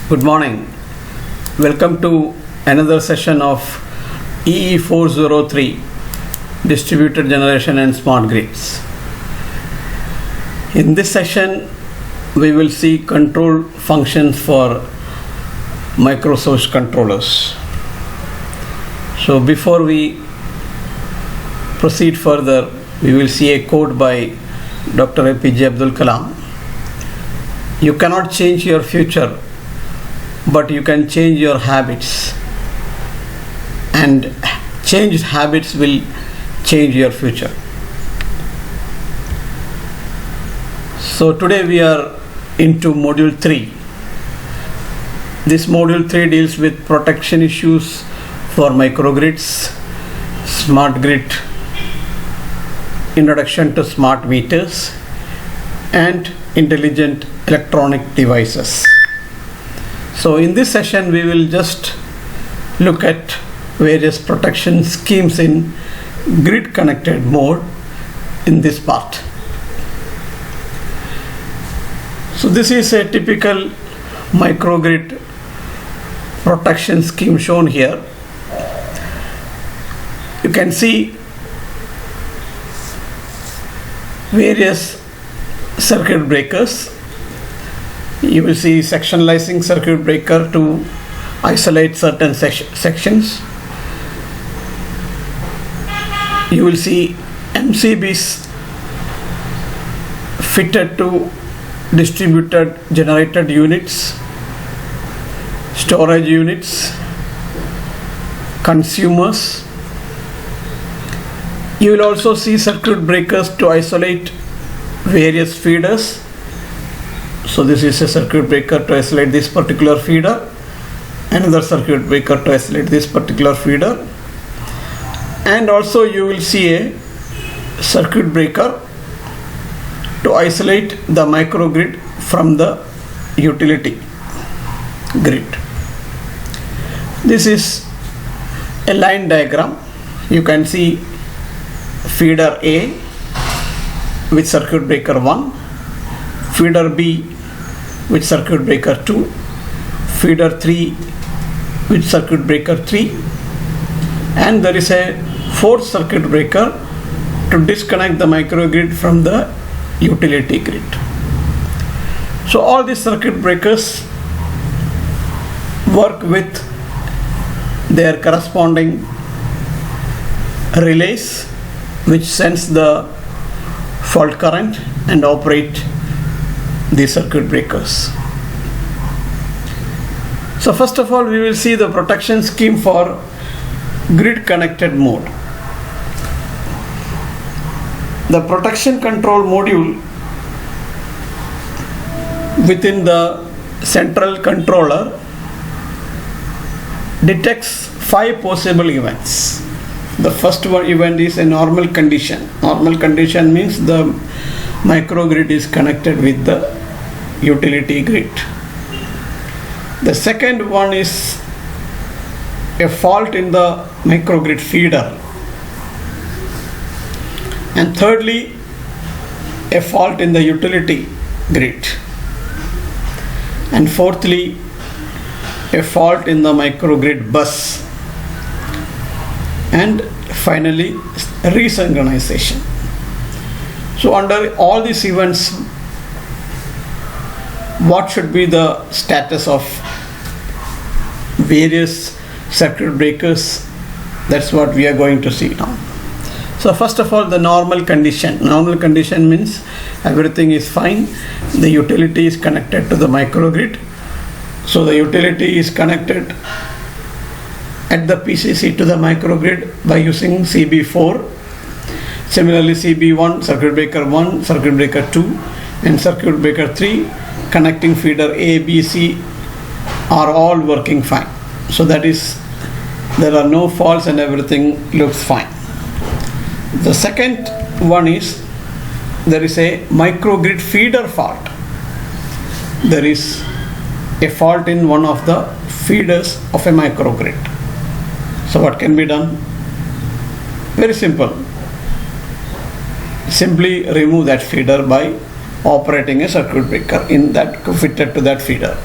Good morning. Welcome to another session of EE403 Distributed Generation and Smart Grids. In this session, we will see control functions for microsource controllers. So before we proceed further, we will see a quote by Dr. APJ Abdul Kalam. You cannot change your future, but you can change your habits, and changed habits will change your future. So today we are into module 3. This module 3 deals with protection issues for microgrids, smart grid, introduction to smart meters, and intelligent electronic devices. So in this session we will just look at various protection schemes in grid connected mode in this part. So this is a typical microgrid protection scheme shown here. You can see various circuit breakers. You will see sectionalizing circuit breaker to isolate certain sections. You will see MCBs fitted to distributed generated units, storage units, consumers. You will also see circuit breakers to isolate various feeders. So this is a circuit breaker to isolate this particular feeder, another circuit breaker to isolate this particular feeder, and also you will see a circuit breaker to isolate the microgrid from the utility grid. This is a line diagram. You can see feeder A with circuit breaker 1, feeder B with circuit breaker 2, feeder 3 with circuit breaker 3, and there is a fourth circuit breaker to disconnect the microgrid from the utility grid. So all these circuit breakers work with their corresponding relays, which sends the fault current and operate the circuit breakers. So first of all, we will see the protection scheme for grid connected mode. The protection control module within the central controller detects 5 possible events. The first one event is a normal condition. Normal condition means the microgrid is connected with the utility grid. The second one is a fault in the microgrid feeder. And thirdly, a fault in the utility grid. And fourthly, a fault in the microgrid bus. And finally, resynchronization. So under all these events, what should be the status of various circuit breakers? That's what we are going to see now. So first of all, the normal condition. Normal condition means everything is fine. The utility is connected to the microgrid. So the utility is connected at the PCC to the microgrid by using CB4. Similarly, CB1, circuit breaker 1, circuit breaker 2, and circuit breaker 3 connecting feeder A, B, C are all working fine. So that is, there are no faults and everything looks fine. The second one is there is a microgrid feeder fault. There is a fault in one of the feeders of a microgrid. So what can be done? Very simple. Simply remove that feeder by operating a circuit breaker in that fitted to that feeder.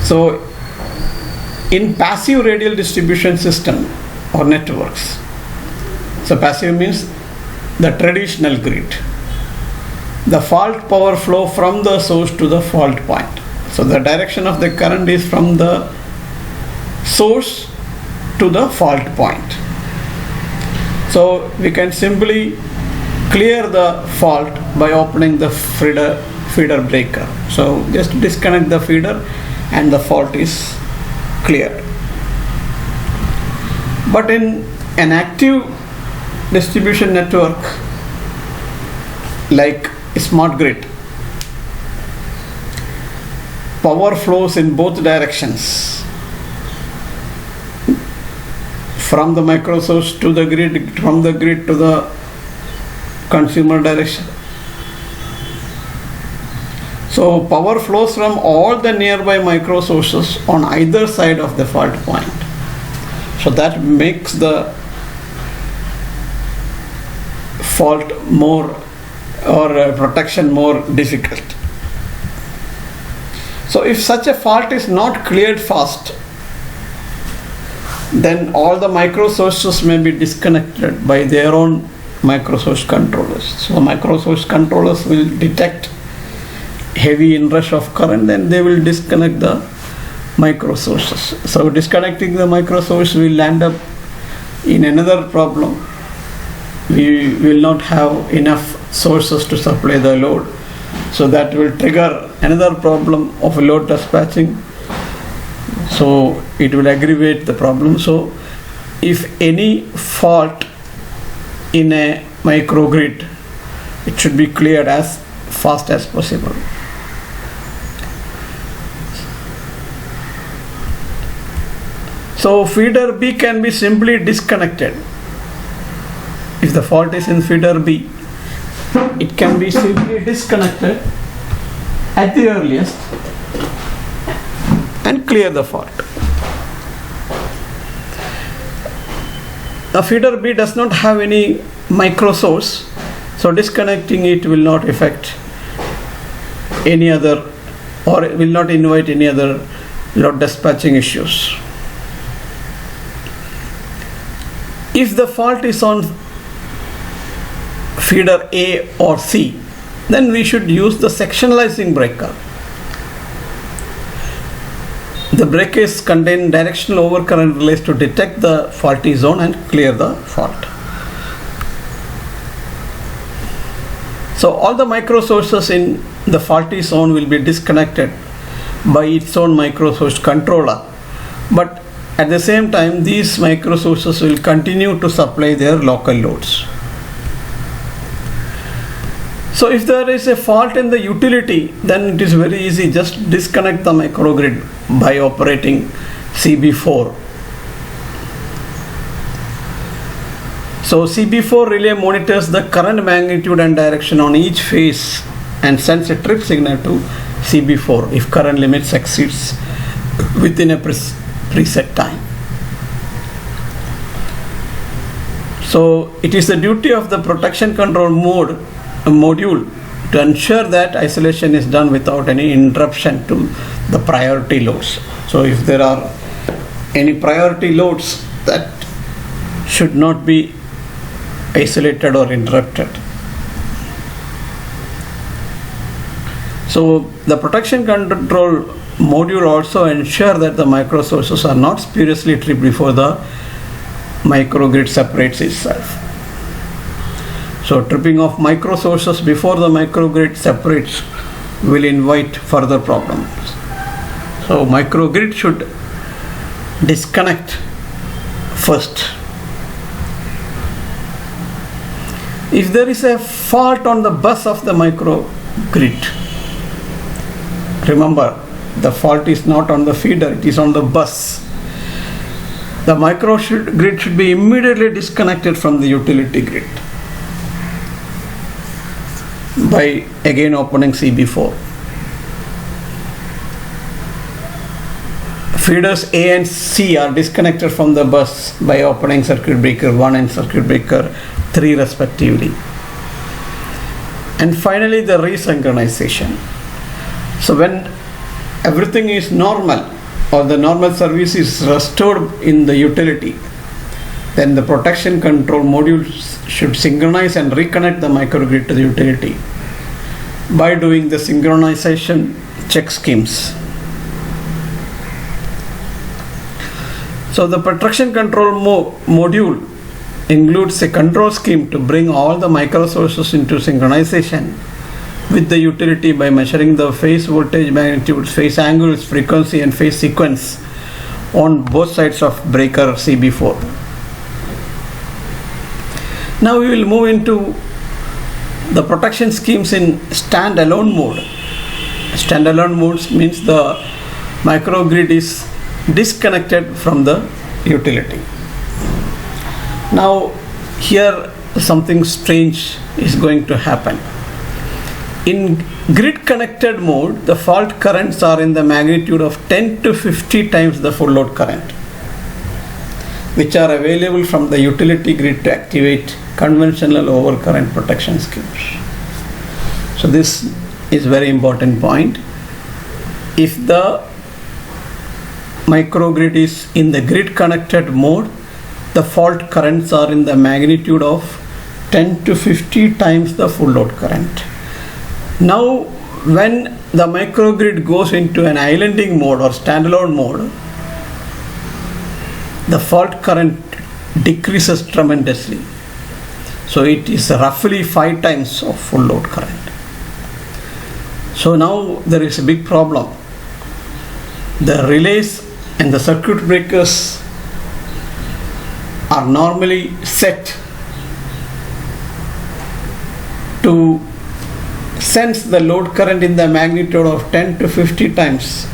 So in passive radial distribution system or networks, so passive means the traditional grid, the fault power flow from the source to the fault point. So the direction of the current is from the source to the fault point. So we can simply clear the fault by opening the feeder breaker. So just disconnect the feeder and the fault is cleared. But in an active distribution network like a smart grid, power flows in both directions, from the micro source to the grid, from the grid to the consumer direction. So power flows from all the nearby micro sources on either side of the fault point. So that makes the fault more, or protection more difficult. So if such a fault is not cleared fast, then all the micro sources may be disconnected by their own micro source controllers. So micro source controllers will detect heavy inrush of current and they will disconnect the micro sources. So disconnecting the micro source will land up in another problem. We will not have enough sources to supply the load. So that will trigger another problem of load dispatching. So it will aggravate the problem. So if any fault in a microgrid, it should be cleared as fast as possible. So feeder B can be simply disconnected. If the fault is in feeder B, it can be simply disconnected at the earliest and clear the fault. The feeder B does not have any micro source, so disconnecting it will not affect any other, or it will not invite any other load dispatching issues. If the fault is on feeder A or C, then we should use the sectionalizing breaker. The breakers contain directional overcurrent relays to detect the faulty zone and clear the fault. So all the micro sources in the faulty zone will be disconnected by its own micro source controller, but at the same time these micro sources will continue to supply their local loads. So if there is a fault in the utility, then it is very easy, just disconnect the microgrid by operating CB4. So CB4 relay monitors the current magnitude and direction on each phase and sends a trip signal to CB4 if current limits exceeds within a preset time. So it is the duty of the protection control module to ensure that isolation is done without any interruption to the priority loads. So if there are any priority loads, that should not be isolated or interrupted. So the protection control module also ensure that the micro sources are not spuriously tripped before the microgrid separates itself. So tripping of micro sources before the microgrid separates will invite further problems. So microgrid should disconnect first. If there is a fault on the bus of the microgrid, remember the fault is not on the feeder, it is on the bus. The microgrid should be immediately disconnected from the utility grid by again opening CB4. Feeders A and C are disconnected from the bus by opening circuit breaker 1 and circuit breaker 3 respectively. And finally the resynchronization. So when everything is normal or the normal service is restored in the utility, then the protection control module should synchronize and reconnect the microgrid to the utility by doing the synchronization check schemes. So the protection control module includes a control scheme to bring all the microsources into synchronization with the utility by measuring the phase voltage magnitudes, phase angles, frequency and phase sequence on both sides of breaker CB4. Now we will move into the protection schemes in standalone mode. Standalone mode means the microgrid is disconnected from the utility. Now here something strange is going to happen. In grid connected mode, the fault currents are in the magnitude of 10 to 50 times the full load current, which are available from the utility grid to activate conventional overcurrent protection schemes. So this is very important point. If the microgrid is in the grid connected mode, the fault currents are in the magnitude of 10 to 50 times the full load current. Now when the microgrid goes into an islanding mode or standalone mode, the fault current decreases tremendously. So it is roughly 5 times of full load current. So now there is a big problem. The relays and the circuit breakers are normally set to sense the load current in the magnitude of 10 to 50 times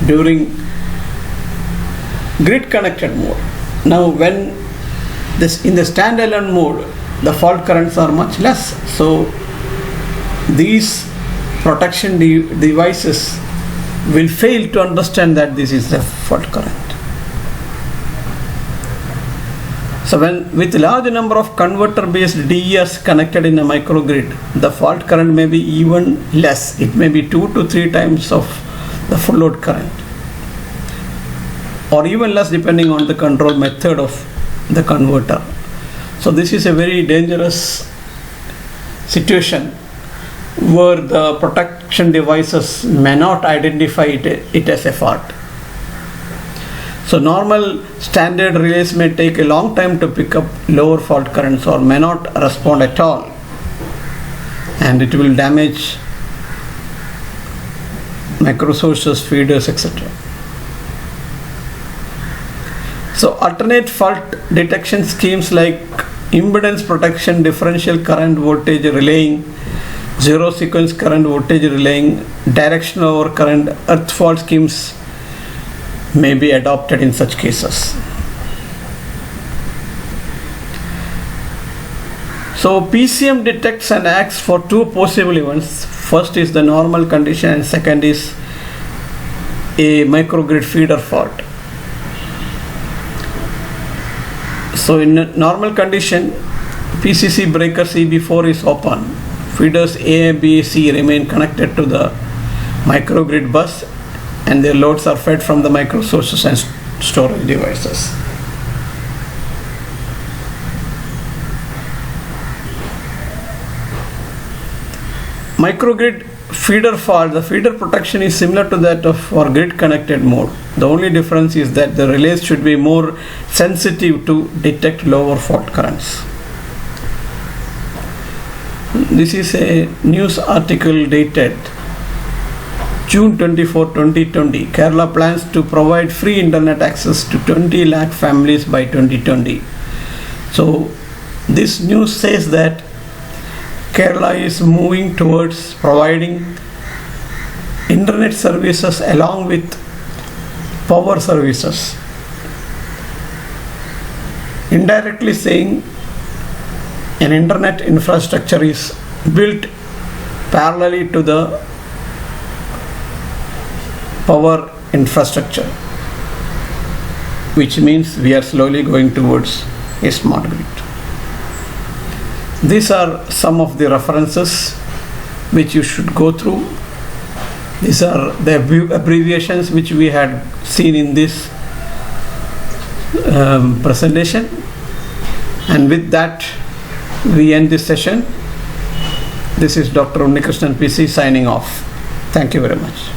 during grid connected mode. Now when this in the standalone mode, the fault currents are much less. So these protection devices will fail to understand that this is the fault current. So when with large number of converter based DES connected in a microgrid, the fault current may be even less. It may be 2 to 3 times of the full load current, or even less depending on the control method of the converter. So this is a very dangerous situation where the protection devices may not identify it as a fault. So normal standard relays may take a long time to pick up lower fault currents or may not respond at all, and it will damage microsources, feeders, etc. So alternate fault detection schemes like impedance protection, differential current voltage relaying, zero sequence current voltage relaying, directional overcurrent, earth fault schemes may be adopted in such cases. So PCM detects and acts for 2 possible events. First is the normal condition and second is a microgrid feeder fault. So in a normal condition, PCC breaker CB4 is open. Feeders A, B, C remain connected to the microgrid bus and their loads are fed from the microsources and storage devices. Microgrid feeder fault, the feeder protection is similar to that of our grid connected mode. The only difference is that the relays should be more sensitive to detect lower fault currents. This is a news article dated June 24, 2020. Kerala plans to provide free internet access to 20 lakh families by 2020. So this news says that Kerala is moving towards providing internet services along with power services, indirectly saying an internet infrastructure is built parallelly to the power infrastructure, which means we are slowly going towards a smart grid. These are some of the references which you should go through These are the abbreviations which we had seen in this presentation. And with that, we end this session. This is Dr. Unnikrishnan PC signing off. Thank you very much.